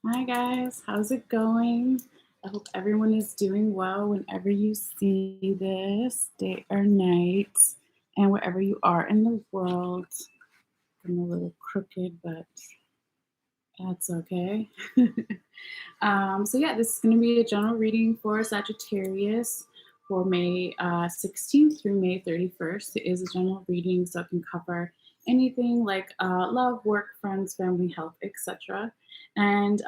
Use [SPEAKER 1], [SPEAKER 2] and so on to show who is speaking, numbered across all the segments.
[SPEAKER 1] Hi guys, how's it going? I hope everyone is doing well whenever you see this, day or night, and wherever you are in the world. I'm a little crooked, but that's okay. So yeah, this is going to be a general reading for Sagittarius for May 16th through May 31st. It is a general reading, so it can cover anything like love, work, friends, family, health, etc. And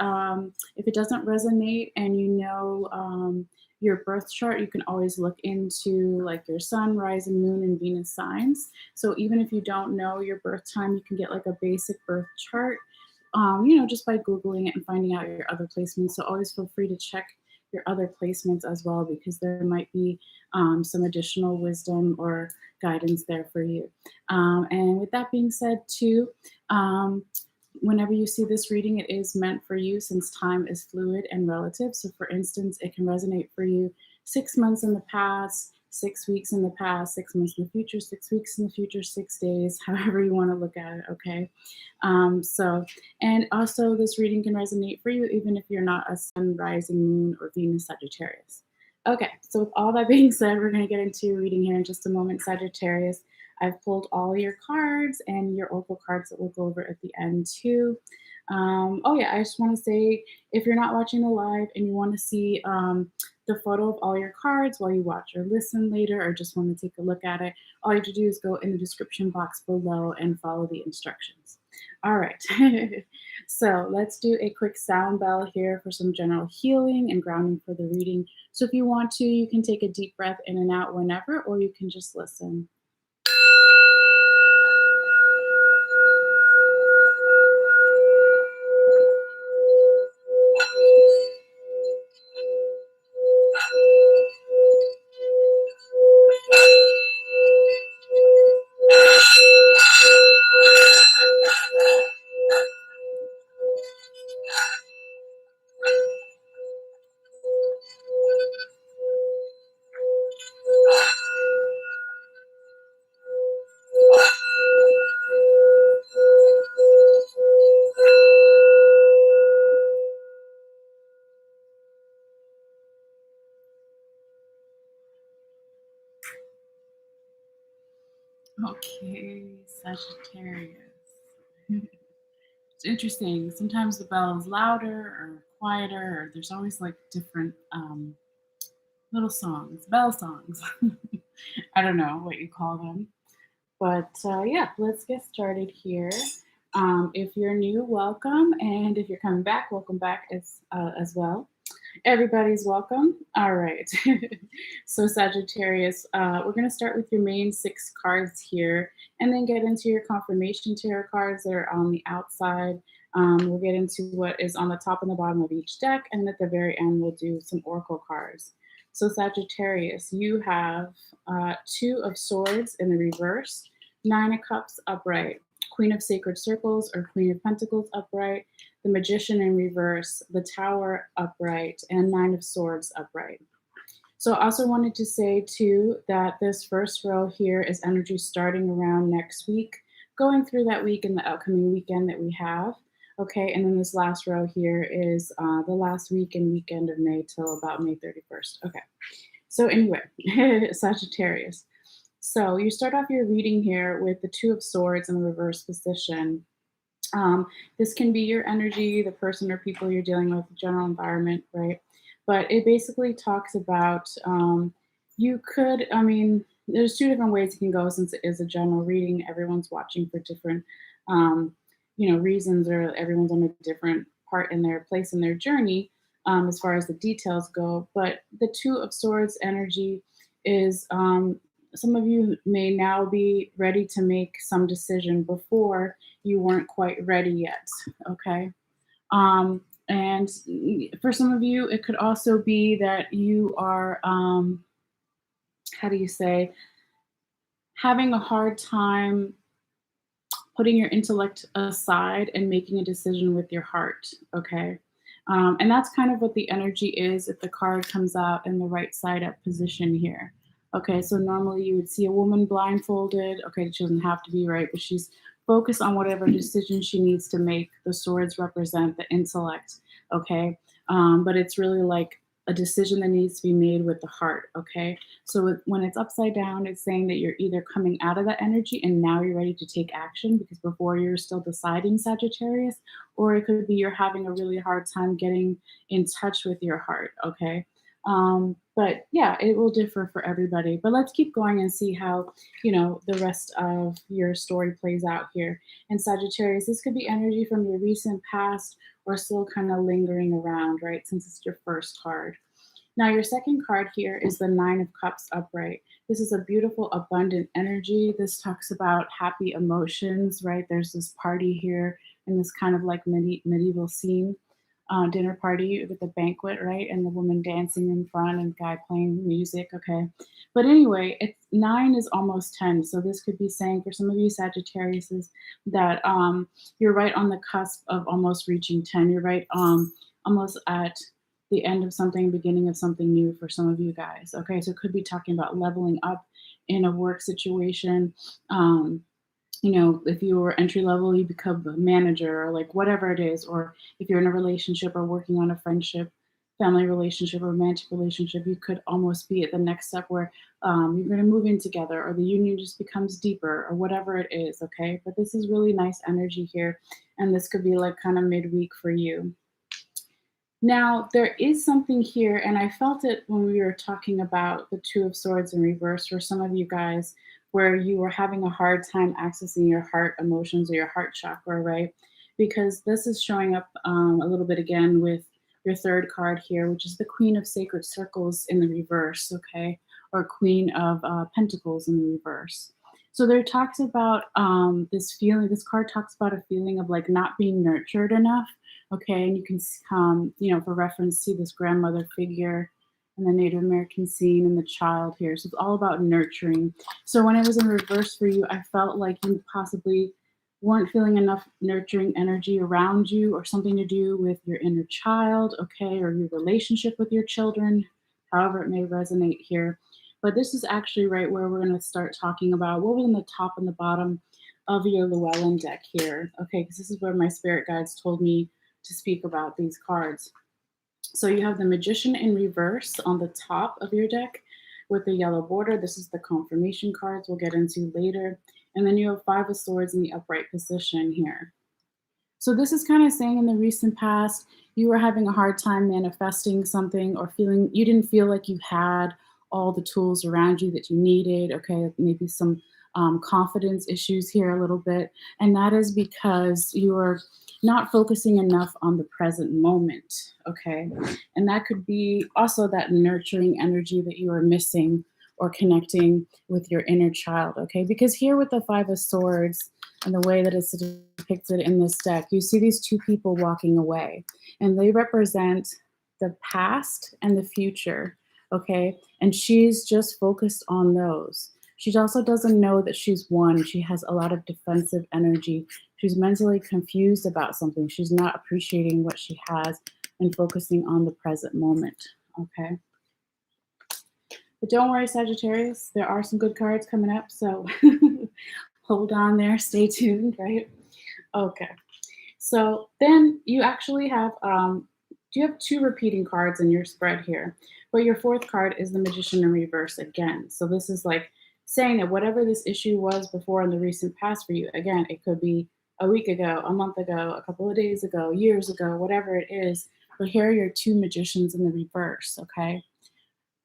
[SPEAKER 1] if it doesn't resonate and you know your birth chart, you can always look into like your sun, rising, moon, and Venus signs. So even if you don't know your birth time, you can get like a basic birth chart, just by Googling it and finding out your other placements. So always feel free to check your other placements as well, because there might be some additional wisdom or guidance there for you. And with that being said, too, um, whenever you see this reading, it is meant for you since time is fluid and relative. So, for instance, it can resonate for you 6 months in the past, 6 weeks in the past, 6 months in the future, 6 weeks in the future, 6 days, however you want to look at it, okay? And also, this reading can resonate for you even if you're not a sun, rising, moon, or Venus Sagittarius. Okay, so with all that being said, we're going to get into your reading here in just a moment, Sagittarius. I've pulled all your cards and your oracle cards that we'll go over at the end too. Oh yeah, I just want to say, if you're not watching the live and you want to see the photo of all your cards while you watch or listen later, or just want to take a look at it, all you have to do is go in the description box below and follow the instructions. All right, so let's do a quick sound bell here for some general healing and grounding for the reading. So if you want to, you can take a deep breath in and out whenever, or you can just listen. Okay, Sagittarius. It's interesting. Sometimes the bell is louder or quieter, or there's always like different little songs, bell songs. I don't know what you call them. But yeah, let's get started here. If you're new, welcome. And if you're coming back, welcome back as well. Everybody's welcome. All right. So, Sagittarius, we're going to start with your main 6 cards here and then get into your confirmation tarot cards that are on the outside. We'll get into what is on the top and the bottom of each deck. And at the very end, we'll do some oracle cards. So, Sagittarius, you have 2 of Swords in the reverse, 9 of Cups upright, Queen of Sacred Circles or Queen of Pentacles upright, the Magician in reverse, the Tower upright, and 9 of Swords upright. So I also wanted to say too that this first row here is energy starting around next week, going through that week and the upcoming weekend that we have. Okay, and then this last row here is the last week and weekend of May till about May 31st. Okay, so anyway, Sagittarius. So you start off your reading here with the 2 of Swords in the reverse position. This can be your energy, the person or people you're dealing with, the general environment, right? But it basically talks about there's 2 different ways it can go since it is a general reading. Everyone's watching for different, reasons, or everyone's on a different part in their place in their journey as far as the details go. But the 2 of Swords energy is some of you may now be ready to make some decision before you weren't quite ready yet. Okay. And for some of you, it could also be that you are, how do you say, having a hard time putting your intellect aside and making a decision with your heart. Okay. And that's kind of what the energy is if the card comes out in the right side up position here. Okay, so normally you would see a woman blindfolded. Okay, she doesn't have to be, right, but she's focus on whatever decision she needs to make. The swords represent the intellect, okay? But it's really like a decision that needs to be made with the heart, okay? So when it's upside down, it's saying that you're either coming out of that energy and now you're ready to take action because before you're still deciding, Sagittarius, or it could be you're having a really hard time getting in touch with your heart, okay? But yeah, it will differ for everybody. But let's keep going and see how, the rest of your story plays out here. And Sagittarius, this could be energy from your recent past or still kind of lingering around, right? Since it's your first card. Now, your second card here is the Nine of Cups upright. This is a beautiful, abundant energy. This talks about happy emotions, right? There's this party here in this kind of like medieval scene, dinner party with a banquet, right? And the woman dancing in front and guy playing music, okay? But anyway, it's nine is almost 10. So this could be saying for some of you Sagittarius that you're right on the cusp of almost reaching 10. You're right almost at the end of something, beginning of something new for some of you guys. Okay, so it could be talking about leveling up in a work situation. If you were entry level, you become a manager or like whatever it is, or if you're in a relationship or working on a friendship, family relationship, romantic relationship, you could almost be at the next step where you're going to move in together or the union just becomes deeper or whatever it is. Okay, but this is really nice energy here, and this could be like kind of midweek for you. Now, there is something here, and I felt it when we were talking about the Two of Swords in reverse for some of you guys, where you were having a hard time accessing your heart emotions or your heart chakra, right? Because this is showing up a little bit again with your third card here, which is the Queen of Sacred Circles in the reverse, okay? Or Queen of Pentacles in the reverse. So there talks about this feeling, this card talks about a feeling of like not being nurtured enough. Okay, and you can, for reference, see this grandmother figure and the Native American scene and the child here. So it's all about nurturing. So when it was in reverse for you, I felt like you possibly weren't feeling enough nurturing energy around you or something to do with your inner child, okay, or your relationship with your children, however it may resonate here. But this is actually right where we're going to start talking about what was in the top and the bottom of your Llewellyn deck here, okay, because this is where my spirit guides told me to speak about these cards. So you have the Magician in reverse on the top of your deck with the yellow border. This is the confirmation cards we'll get into later. And then you have Five of Swords in the upright position here. So this is kind of saying in the recent past, you were having a hard time manifesting something or feeling you didn't feel like you had all the tools around you that you needed. Okay, maybe some confidence issues here a little bit. And that is because you are not focusing enough on the present moment. Okay. And that could be also that nurturing energy that you are missing or connecting with your inner child. Okay. Because here with the Five of Swords, and the way that it's depicted in this deck, you see these two people walking away, and they represent the past and the future, okay? And she's just focused on those. She also doesn't know that she's won. She has a lot of defensive energy. She's mentally confused about something. She's not appreciating what she has and focusing on the present moment, okay? But don't worry, Sagittarius, there are some good cards coming up, so hold on there, stay tuned, right? Okay. So then you actually have you have two repeating cards in your spread here, but your fourth card is the Magician in reverse again. So this is like saying that whatever this issue was before in the recent past for you, again, it could be a week ago, a month ago, a couple of days ago, years ago, whatever it is. But here are your two magicians in the reverse, okay?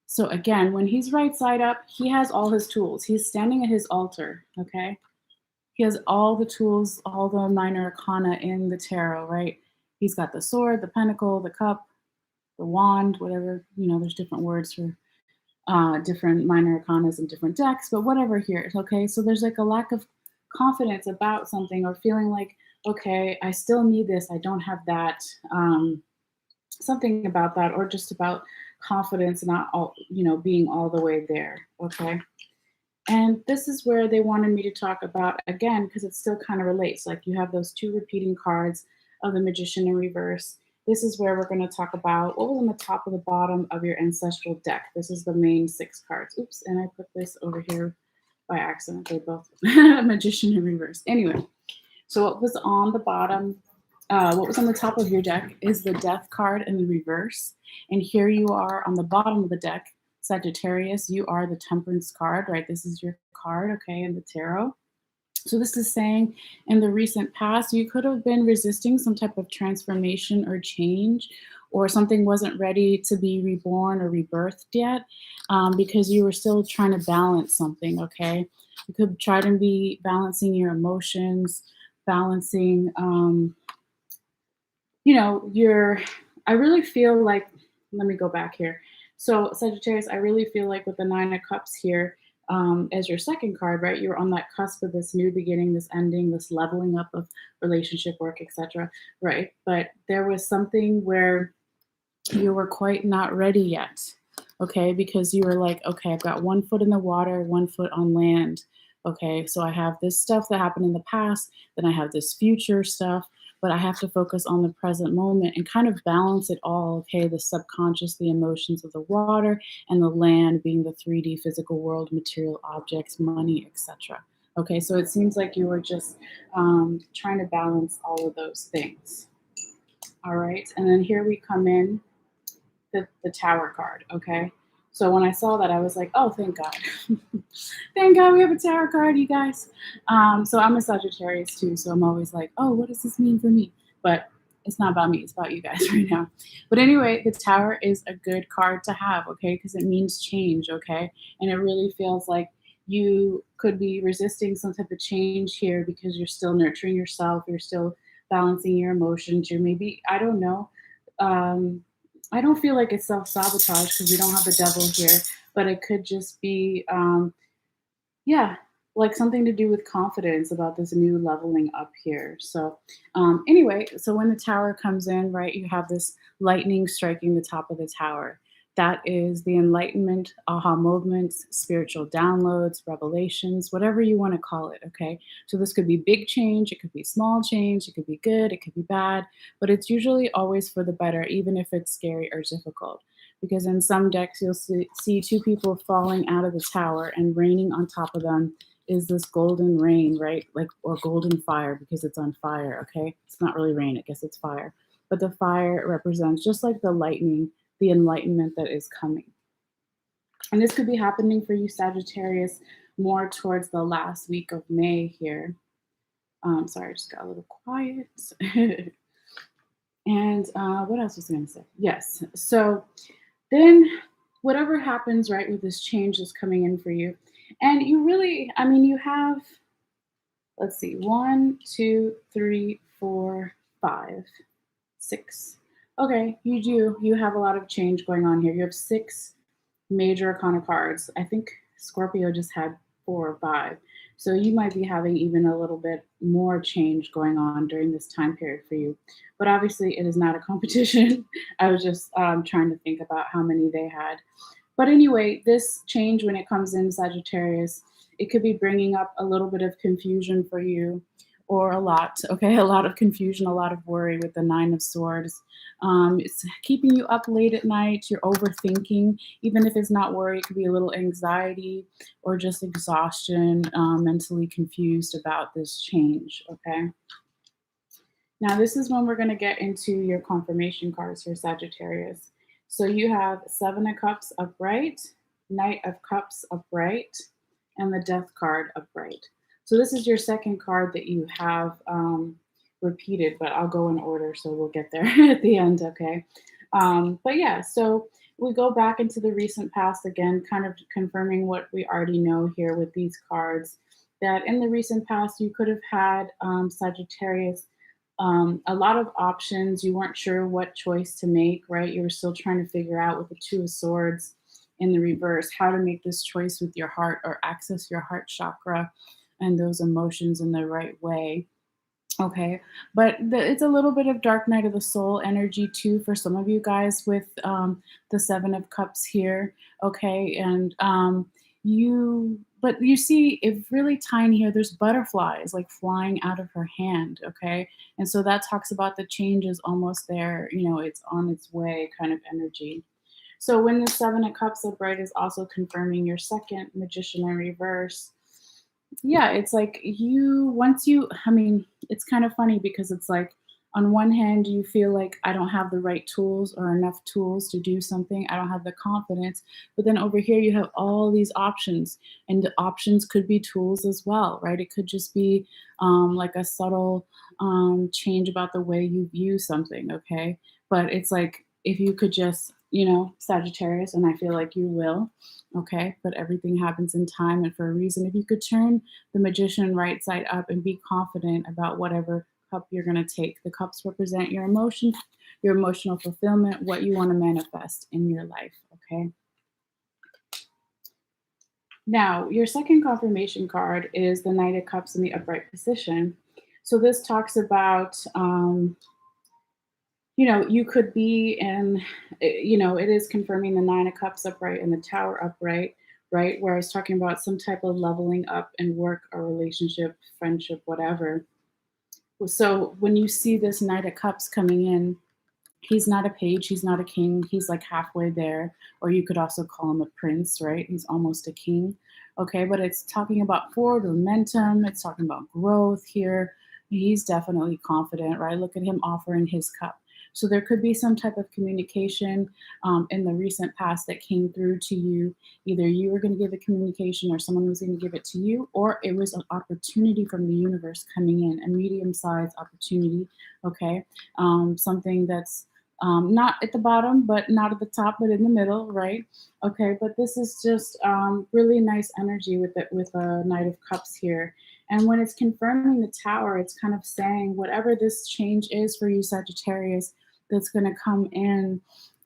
[SPEAKER 1] So again, when he's right side up, he has all his tools. He's standing at his altar, okay? He has all the tools, all the minor arcana in the tarot, right? He's got the sword, the pentacle, the cup, the wand, whatever, there's different words for different minor arcanas in different decks, but whatever here, okay? So there's like a lack of confidence about something or feeling like, okay, I still need this, I don't have that, something about that, or just about confidence not all, being all the way there, okay? And this is where they wanted me to talk about, again, because it still kind of relates. Like you have those two repeating cards of the Magician in reverse. This is where we're going to talk about what was on the top of the bottom of your ancestral deck. This is the main 6 cards. Oops, and I put this over here by accident. They both magician in reverse. Anyway, so what was on the bottom, what was on the top of your deck is the Death card in the reverse. And here you are on the bottom of the deck, Sagittarius. You are the Temperance card, right? This is your card, okay, in the tarot. So this is saying in the recent past, you could have been resisting some type of transformation or change, or something wasn't ready to be reborn or rebirthed yet, because you were still trying to balance something, okay? You could try to be balancing your emotions, balancing, your, I really feel like, let me go back here. So, Sagittarius, I really feel like with the Nine of Cups here, as your second card, right? You're on that cusp of this new beginning, this ending, this leveling up of relationship work, etc. Right? But there was something where you were quite not ready yet, okay? Because you were like, okay, I've got one foot in the water, one foot on land. Okay, so I have this stuff that happened in the past, then I have this future stuff, but I have to focus on the present moment and kind of balance it all. Okay, the subconscious, the emotions of the water, and the land being the 3D physical world, material objects, money, etc. Okay, so it seems like you were just trying to balance all of those things. All right, and then here we come in the Tower card. Okay, so when I saw that, I was like, oh, thank God. Thank God we have a tarot card, you guys. So I'm a Sagittarius too, so I'm always like, oh, what does this mean for me? But it's not about me, it's about you guys right now. But anyway, the Tower is a good card to have, okay, because it means change, okay? And it really feels like you could be resisting some type of change here because you're still nurturing yourself, you're still balancing your emotions, you're maybe, I don't know. Um, I don't feel like it's self sabotage because we don't have the devil here, but it could just be yeah, like something to do with confidence about this new leveling up here. So, anyway, so when the tower comes in, right, you have this lightning striking the top of the tower. That is the enlightenment, aha moments, spiritual downloads, revelations, whatever you want to call it. Okay. So, this could be big change, it could be small change, it could be good, it could be bad, but it's usually always for the better, even if it's scary or difficult, because in some decks you'll see two people falling out of the tower and raining on top of them is this golden rain, right? Like, or golden fire because it's on fire, okay? It's not really rain, I guess it's fire. But the fire represents, just like the lightning, the enlightenment that is coming. And this could be happening for you, Sagittarius, more towards the last week of May here. Sorry, I just got a little quiet. And what else was I going to say? Yes. So then whatever happens, right, with this change that's coming in for you, and you really, I mean, you have, let's see, one, two, three, four, five, six. Okay, you have a lot of change going on here. You have six major arcana cards. I think Scorpio just had 4 or 5. So you might be having even a little bit more change going on during this time period for you. But obviously, it is not a competition. I was just trying to think about how many they had. But anyway, this change when it comes in Sagittarius, it could be bringing up a little bit of confusion for you, or a lot, okay? A lot of confusion, a lot of worry with the Nine of Swords. It's keeping you up late at night. You're overthinking. Even if it's not worry, it could be a little anxiety or just exhaustion, mentally confused about this change, okay? Now, this is when we're going to get into your confirmation cards for Sagittarius. So you have Seven of Cups upright, Knight of Cups upright, and the Death card upright. So this is your second card that you have repeated, but I'll go in order, so we'll get there at the end, okay? But yeah, so we go back into the recent past again, kind of confirming what we already know here with these cards, that in the recent past, you could have had Sagittarius, a lot of options. You weren't sure what choice to make, right? You were still trying to figure out with the Two of Swords in the reverse how to make this choice with your heart or access your heart chakra and those emotions in the right way. Okay, but it's a little bit of dark night of the soul energy too for some of you guys with the Seven of Cups here. Okay, and but you see, if really tiny here, there's butterflies like flying out of her hand. Okay, and so that talks about the change is almost there. You know, it's on its way, kind of energy. So when the Seven of Cups upright is also confirming your second Magician in reverse. Yeah, it's like I mean, it's kind of funny because it's like on one hand you feel like I don't have the right tools or enough tools to do something. I don't have the confidence. But then over here you have all these options, and the options could be tools as well, right? It could just be like a subtle change about the way you view something, okay? But it's like if you could just, Sagittarius, and I feel like you will, okay? But everything happens in time and for a reason. If you could turn the magician right side up and be confident about whatever cup you're going to take. The cups represent your emotions, your emotional fulfillment, what you want to manifest in your life. Okay. Now, your second confirmation card is the Knight of Cups in the upright position. So this talks about, you could be in, it is confirming the Nine of Cups upright and the Tower upright, right? Where I was talking about some type of leveling up in work or relationship, friendship, whatever. So when you see this Knight of Cups coming in, he's not a page, he's not a king, he's like halfway there. Or you could also call him a prince, right? He's almost a king. Okay, but it's talking about forward momentum, it's talking about growth here. He's definitely confident, right? Look at him offering his cup. So there could be some type of communication in the recent past that came through to you. Either you were going to give a communication or someone was going to give it to you, or it was an opportunity from the universe coming in, a medium sized opportunity. Okay, something that's not at the bottom, but not at the top, but in the middle, right? Okay, but this is just really nice energy with it, with a Knight of Cups here. And when it's confirming the Tower, it's kind of saying whatever this change is for you, Sagittarius, that's going to come in,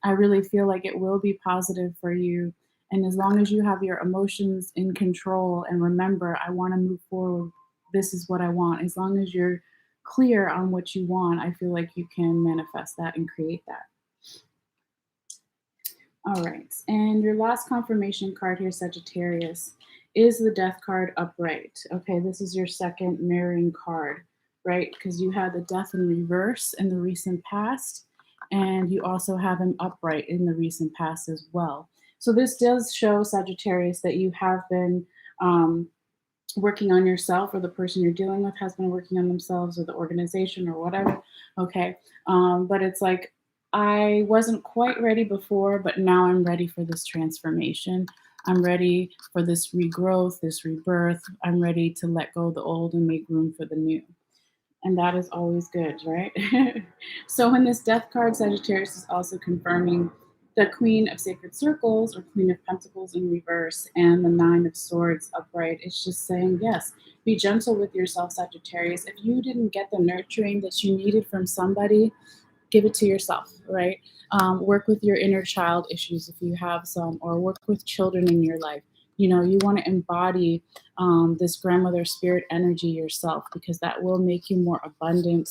[SPEAKER 1] I really feel like it will be positive for you. And as long as you have your emotions in control and remember, I want to move forward, this is what I want. As long as you're clear on what you want, I feel like you can manifest that and create that. All right. And your last confirmation card here, Sagittarius, is the Death card upright. Okay, this is your second mirroring card, right? Because you had the Death in reverse in the recent past, and you also have him upright in the recent past as well. So this does show, Sagittarius, that you have been working on yourself, or the person you're dealing with has been working on themselves, or the organization or whatever. Okay, but it's like I wasn't quite ready before, but now I'm ready for this transformation. I'm ready for this regrowth, this rebirth. I'm ready to let go of the old and make room for the new, and that is always good, right? So in this Death card, Sagittarius is also confirming the Queen of Sacred Circles, or Queen of Pentacles in reverse, and the Nine of Swords upright. It's just saying, yes, be gentle with yourself, Sagittarius. If you didn't get the nurturing that you needed from somebody, give it to yourself, right? Work with your inner child issues if you have some, or work with children in your life. You want to embody this grandmother spirit energy yourself, because that will make you more abundant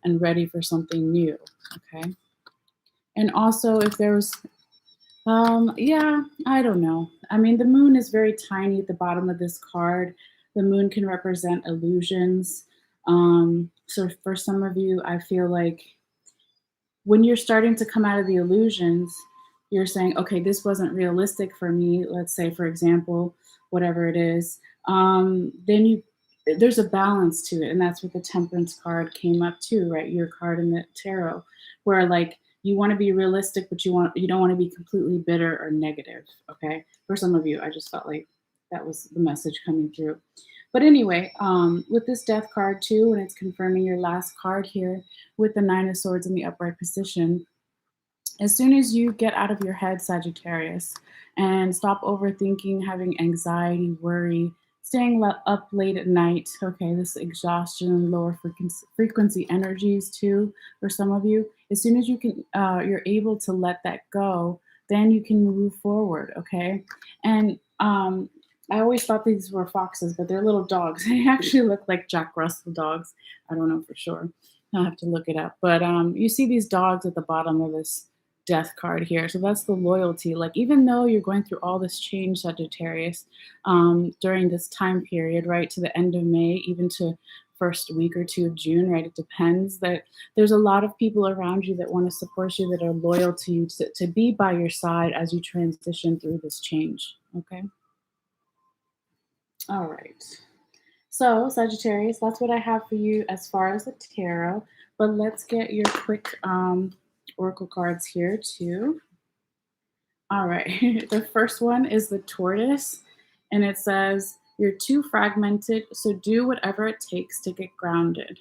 [SPEAKER 1] and ready for something new. Okay. And also, if there's, yeah, I don't know. I mean, the moon is very tiny at the bottom of this card. The moon can represent illusions. So for some of you, I feel like when you're starting to come out of the illusions, you're saying, okay, this wasn't realistic for me. Let's say, for example, whatever it is, then there's a balance to it, and that's what the Temperance card came up to, right? Your card in the tarot, where like you want to be realistic, but you don't want to be completely bitter or negative. Okay, for some of you, I just felt like that was the message coming through. But anyway, with this Death card too, and it's confirming your last card here with the Nine of Swords in the upright position, as soon as you get out of your head, Sagittarius, and stop overthinking, having anxiety, worry, staying up late at night, okay, this exhaustion, lower frequency energies too, for some of you, as soon as you're able to let that go, then you can move forward, okay? And I always thought these were foxes, but they're little dogs. They actually look like Jack Russell dogs. I don't know for sure. I'll have to look it up. But you see these dogs at the bottom of this Death card here. So that's the loyalty. Like, even though you're going through all this change, Sagittarius, during this time period, right, to the end of May, even to first week or two of June, right? It depends. That there's a lot of people around you that want to support you, that are loyal to you, to be by your side as you transition through this change. Okay. All right. So, Sagittarius, that's what I have for you as far as the tarot. But let's get your quick oracle cards here too. All right. The first one is the tortoise, and it says, "You're too fragmented, so do whatever it takes to get grounded."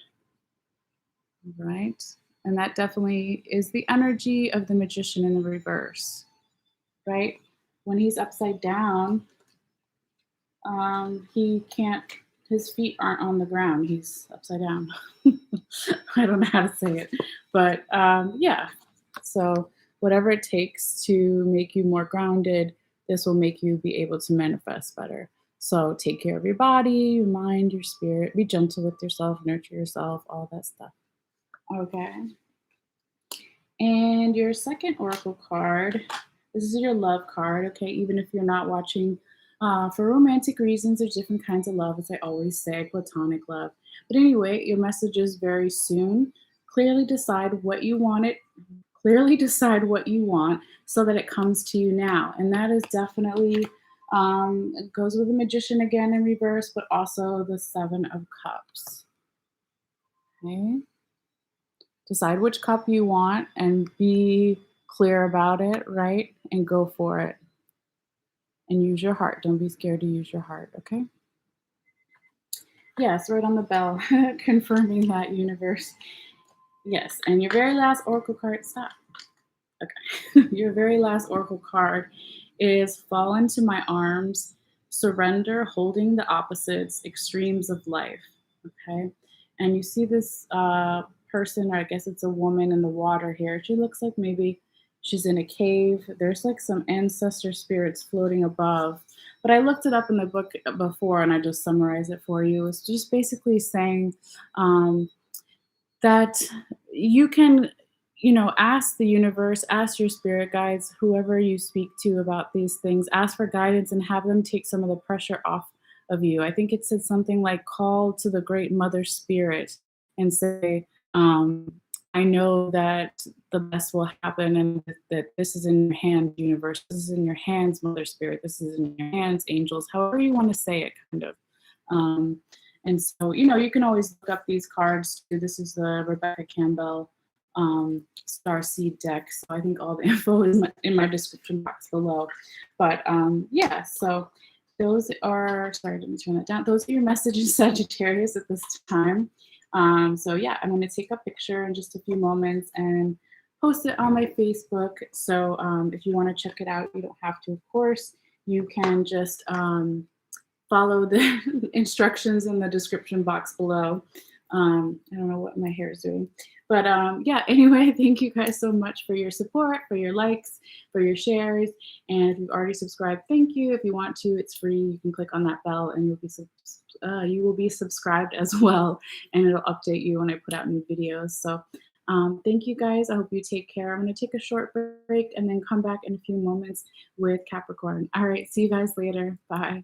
[SPEAKER 1] Right? And that definitely is the energy of the magician in the reverse, right? When he's upside down, he can't, his feet aren't on the ground. He's upside down. I don't know how to say it, but yeah. So, whatever it takes to make you more grounded, this will make you be able to manifest better. So, take care of your body, your mind, your spirit. Be gentle with yourself, nurture yourself, all that stuff. Okay. And your second oracle card, this is your love card, okay? Even if you're not watching for romantic reasons, there's different kinds of love, as I always say, platonic love. But anyway, your message is very soon. Clearly decide what you want it. Clearly decide what you want so that it comes to you now. And that is definitely it goes with the magician again in reverse, but also the Seven of Cups. Okay. Decide which cup you want and be clear about it, right? And go for it. And use your heart. Don't be scared to use your heart, okay? Yes, right on the bell, confirming that, universe. Yes, and your very last oracle card, stop. Okay. Your very last oracle card is fall into my arms, surrender, holding the opposites, extremes of life. Okay. And you see this person, or I guess it's a woman in the water here. She looks like maybe she's in a cave. There's like some ancestor spirits floating above. But I looked it up in the book before and I just summarized it for you. It's just basically saying, that you can, ask the universe, ask your spirit guides, whoever you speak to about these things, ask for guidance and have them take some of the pressure off of you. I think it said something like call to the great mother spirit and say, I know that the best will happen and that this is in your hands, universe. This is in your hands, mother spirit. This is in your hands, angels, however you want to say it, kind of. Um, and so, you can always look up these cards too. This is the Rebecca Campbell Star Seed deck. So I think all the info is in my description box below. But yeah, so those are, sorry, let me turn that down. Those are your messages, Sagittarius, at this time. So yeah, I'm going to take a picture in just a few moments and post it on my Facebook. So if you want to check it out, you don't have to, of course. You can just follow the instructions in the description box below. I don't know what my hair is doing. But yeah, anyway, thank you guys so much for your support, for your likes, for your shares. And if you've already subscribed, thank you. If you want to, it's free. You can click on that bell and you will be subscribed as well. And it'll update you when I put out new videos. So thank you guys. I hope you take care. I'm going to take a short break and then come back in a few moments with Capricorn. All right, see you guys later. Bye.